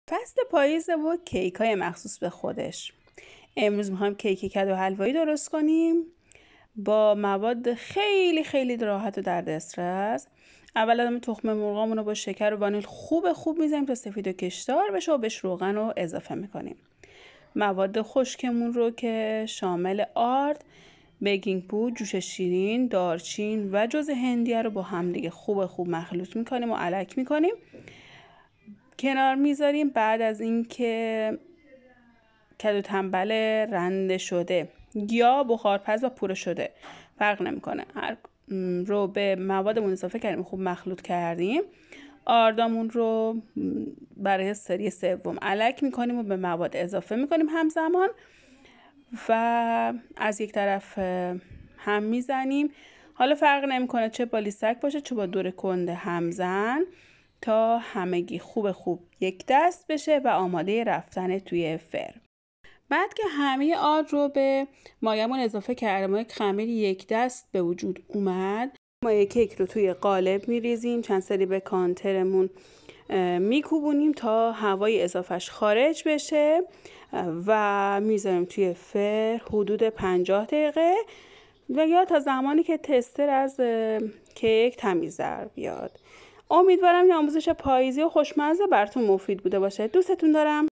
فصل پاییزه و کیک های مخصوص به خودش. امروز میخوایم کیک کدو حلوایی درست کنیم با مواد خیلی خیلی راحت و در دسترس. اول آدم تخم مرغامون رو با شکر و وانیل خوب میزنیم تا سفید و کشدار بشه و بهش روغن رو اضافه میکنیم. مواد خشکمون رو که شامل آرد، بیکینگ پودر، جوش شیرین، دارچین و جوز هندیه رو با هم دیگه خوب مخلوط میکنیم و الک میکنیم. کنار میذاریم. بعد از اینکه کدو تنبل رنده شده یا بخارپز و پوره شده فرق نمیکنه، هر رو به موادمون اضافه کردیم، خوب مخلوط کردیم. آردامون رو برای سری سوم الک میکنیم و به مواد اضافه میکنیم همزمان و از یک طرف هم میزنیم. حالا فرق نمیکنه چه با لیستک باشه چه با دور کنده همزن تا همگی خوب یک دست بشه و آماده رفتن توی فرم. بعد که همه آرد رو به مایمون اضافه کردیم و یک خمیر یک دست به وجود اومد، مایه کیک رو توی قالب میریزیم، چند سری به کانترمون میکوبونیم تا هوای اضافهش خارج بشه و میذاریم توی فرم حدود 50 دقیقه و یا تا زمانی که تستر از کیک تمیز در بیاد. امیدوارم این آموزش پاییزی و خوشمزه براتون مفید بوده باشه. دوستتون دارم.